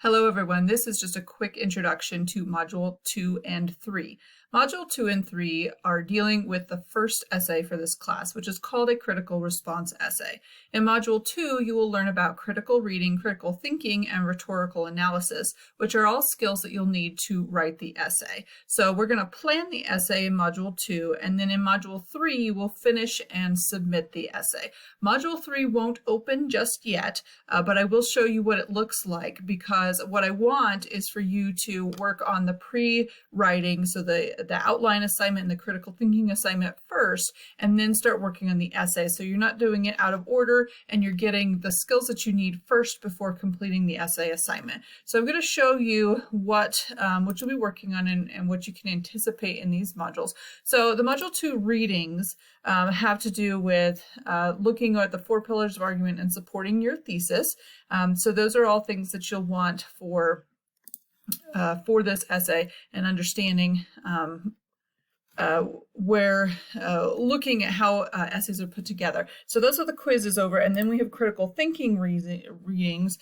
Hello everyone, this is just a quick introduction to Module 2 and 3. Module 2 and 3 are dealing with the first essay for this class, which is called a critical response essay. In Module 2, you will learn about critical reading, critical thinking, and rhetorical analysis, which are all skills that you'll need to write the essay. So we're going to plan the essay in Module 2, and then in Module 3, we'll finish and submit the essay. Module 3 won't open just yet, but I will show you what it looks like, because what I want is for you to work on the pre-writing, so the outline assignment and the critical thinking assignment first, and then start working on the essay. So you're not doing it out of order, and you're getting the skills that you need first before completing the essay assignment. So I'm going to show you what you'll be working on and what you can anticipate in these modules. So the Module 2 readings have to do with looking at the 4 pillars of argument and supporting your thesis. So those are all things that you'll want for this essay, and understanding where looking at how essays are put together. So those are the quizzes over, and then we have critical thinking readings,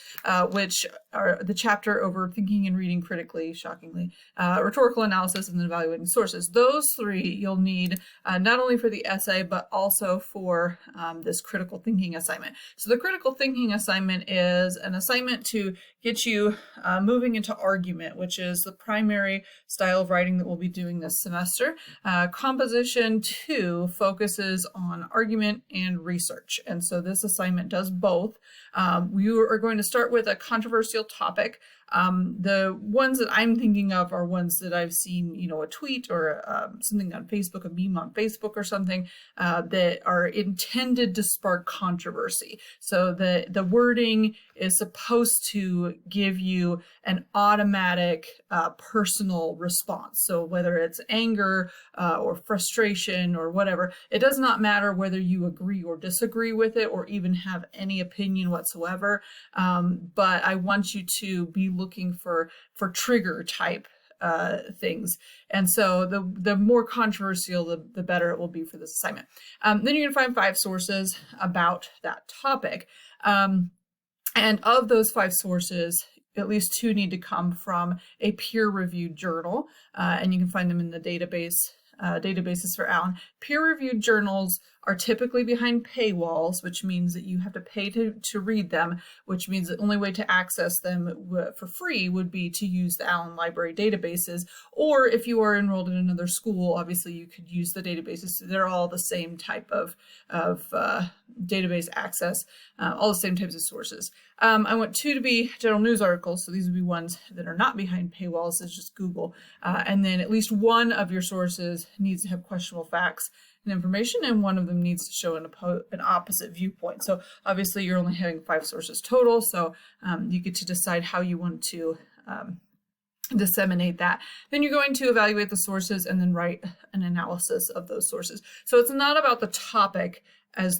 which are the chapter over thinking and reading critically, shockingly, rhetorical analysis, and then evaluating sources. Those 3 you'll need not only for the essay, but also for this critical thinking assignment. So the critical thinking assignment is an assignment to get you moving into argument, which is the primary style of writing that we'll be doing this semester. Composition 2 focuses on argument and research, and so this assignment does both. We are going to start with a controversial topic. The ones that I'm thinking of are ones that I've seen, a tweet or something on Facebook, a meme on Facebook or something, that are intended to spark controversy. So the wording is supposed to give you an automatic personal response. So whether it's anger or frustration or whatever, it does not matter whether you agree or disagree with it or even have any opinion whatsoever. But I want you to be looking for trigger type things, and so the more controversial, the better it will be for this assignment. Then you're going to find 5 sources about that topic, and of those 5 sources, at least 2 need to come from a peer-reviewed journal, and you can find them in the databases for Allen. Peer-reviewed journals are typically behind paywalls, which means that you have to pay to read them, which means the only way to access them for free would be to use the Allen Library databases, or if you are enrolled in another school, obviously you could use the databases. They're all the same type of database access, all the same types of sources. I want 2 to be general news articles, so these would be ones that are not behind paywalls. It's just Google, and then at least one of your sources needs to have questionable facts and information, and one of them needs to show an opposite viewpoint. So obviously you're only having 5 sources total, so you get to decide how you want to disseminate that. Then you're going to evaluate the sources and then write an analysis of those sources. So it's not about the topic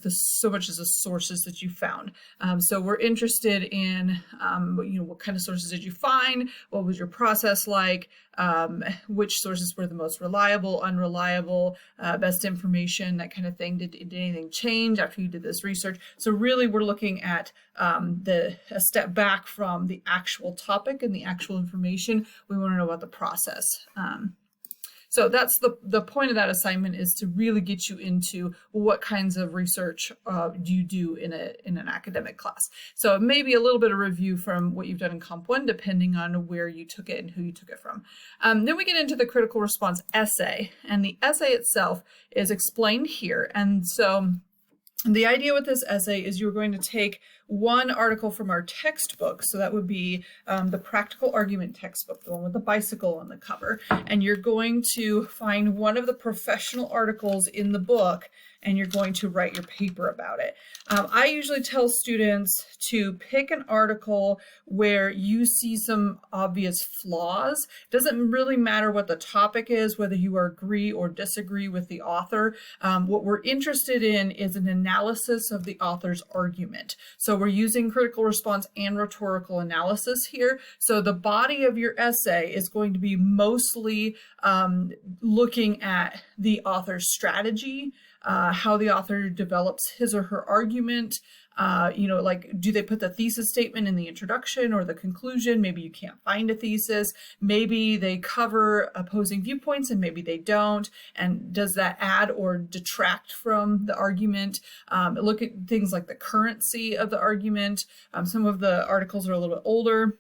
so much as the sources that you found. So we're interested in, what kind of sources did you find? What was your process like? Which sources were the most reliable, unreliable, best information, that kind of thing. Did anything change after you did this research? So really we're looking at a step back from the actual topic and the actual information. We want to know about the process. So that's the point of that assignment, is to really get you into what kinds of research do you do in an academic class. So it may be a little bit of review from what you've done in Comp 1, depending on where you took it and who you took it from. Then we get into the critical response essay, and the essay itself is explained here. And so the idea with this essay is you're going to take one article from our textbook, so that would be the practical argument textbook, the one with the bicycle on the cover, and you're going to find one of the professional articles in the book, and you're going to write your paper about it. I usually tell students to pick an article where you see some obvious flaws. It doesn't really matter what the topic is, whether you agree or disagree with the author. What we're interested in is an analysis of the author's argument. So we're using critical response and rhetorical analysis here. So the body of your essay is going to be mostly looking at the author's strategy, how the author develops his or her argument, Like, do they put the thesis statement in the introduction or the conclusion? Maybe you can't find a thesis. Maybe they cover opposing viewpoints and maybe they don't. And does that add or detract from the argument? Look at things like the currency of the argument. Some of the articles are a little bit older.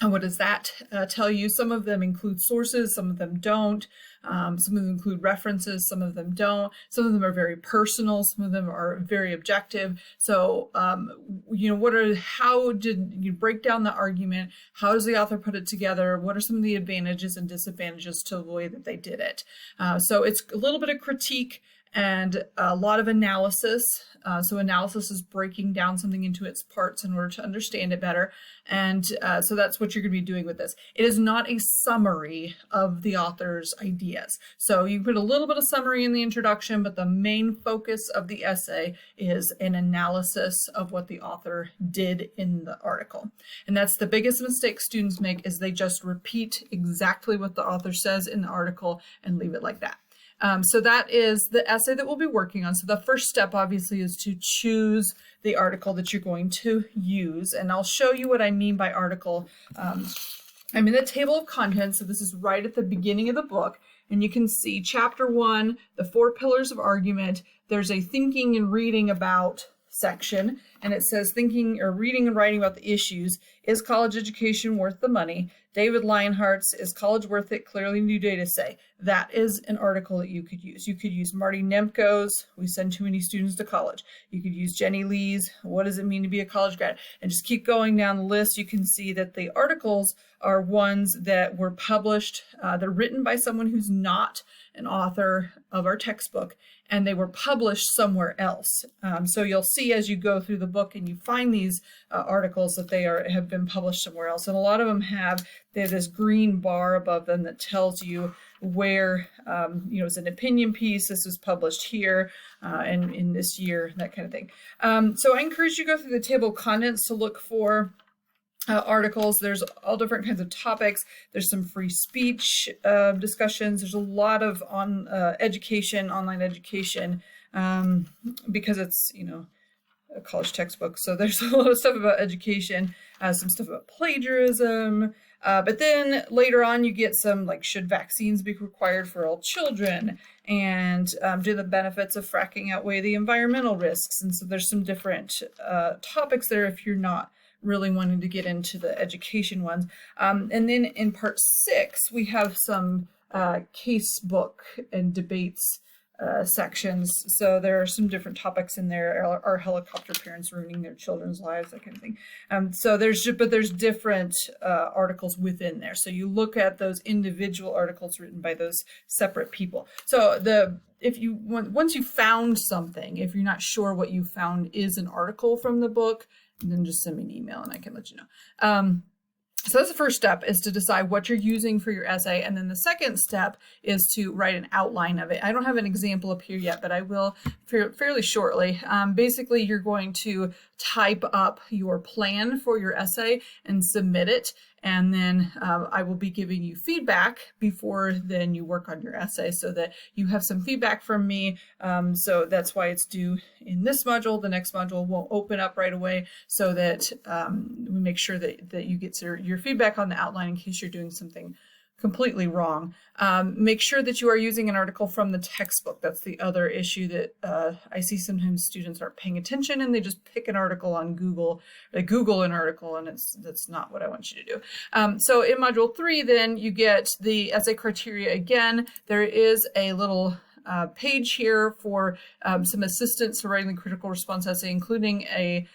And what does that tell you? Some of them include sources, some of them don't. Some of them include references, some of them don't. Some of them are very personal, some of them are very objective. So, how did you break down the argument? How does the author put it together? What are some of the advantages and disadvantages to the way that they did it? So it's a little bit of critique and a lot of analysis. So analysis is breaking down something into its parts in order to understand it better. And so that's what you're going to be doing with this. It is not a summary of the author's ideas. So you put a little bit of summary in the introduction, but the main focus of the essay is an analysis of what the author did in the article. And that's the biggest mistake students make, is they just repeat exactly what the author says in the article and leave it like that. So that is the essay that we'll be working on. So the first step, obviously, is to choose the article that you're going to use. And I'll show you what I mean by article. I'm in the table of contents, so this is right at the beginning of the book. And you can see chapter 1, the 4 pillars of argument. There's a thinking and reading about section, and it says thinking or reading and writing about the issues. Is college education worth the money? David Lionheart's Is College Worth It? Clearly New Data Say. That is an article that you could use. You could use Marty Nemco's We Send Too Many Students to College. You could use Jenny Lee's What Does It Mean to Be a College Grad? And just keep going down the list. You can see that the articles are ones that were published. They're written by someone who's not an author of our textbook, and they were published somewhere else. So you'll see as you go through the book and you find these articles that they have been published somewhere else. And a lot of them have this green bar above them that tells you where, it's an opinion piece. This was published here and in this year, that kind of thing. So I encourage you to go through the table of contents to look for articles. There's all different kinds of topics. There's some free speech discussions. There's a lot of education, online education, because it's, a college textbook. So there's a lot of stuff about education, some stuff about plagiarism. But then later on you get some like, should vaccines be required for all children? And do the benefits of fracking outweigh the environmental risks? And so there's some different topics there if you're not really wanting to get into the education ones. And then in part 6, we have some case book and debates sections. So there are some different topics in there. Are helicopter parents ruining their children's lives? That kind of thing. So there's different articles within there. So you look at those individual articles written by those separate people. So once you found something, if you're not sure what you found is an article from the book, then just send me an email and I can let you know. So that's the first step, is to decide what you're using for your essay. And then the second step is to write an outline of it. I don't have an example up here yet, but I will fairly shortly. Basically, you're going to type up your plan for your essay and submit it. And then I will be giving you feedback before then you work on your essay, so that you have some feedback from me. So that's why it's due in this module. The next module won't open up right away, so that we make sure that you get your feedback on the outline in case you're doing something completely wrong. Make sure that you are using an article from the textbook. That's the other issue that I see sometimes students aren't paying attention and they just pick an article on Google. They Google an article, and that's not what I want you to do. So in module 3, then you get the essay criteria again. There is a little page here for some assistance for writing the critical response essay, including a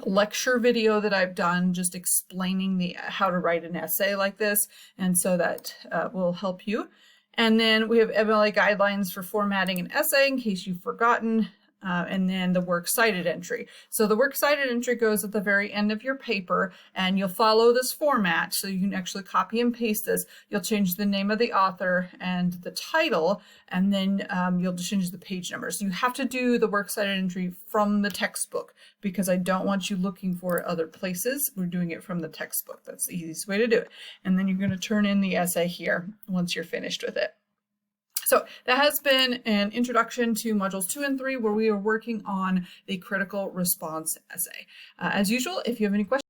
lecture video that I've done just explaining how to write an essay like this. And so that will help you. And then we have MLA guidelines for formatting an essay in case you've forgotten. And then the works cited entry. So the works cited entry goes at the very end of your paper, and you'll follow this format. So you can actually copy and paste this. You'll change the name of the author and the title, and then you'll just change the page numbers. So you have to do the works cited entry from the textbook, because I don't want you looking for it other places. We're doing it from the textbook. That's the easiest way to do it. And then you're going to turn in the essay here once you're finished with it. So that has been an introduction to modules 2 and 3, where we are working on the critical response essay. As usual, if you have any questions,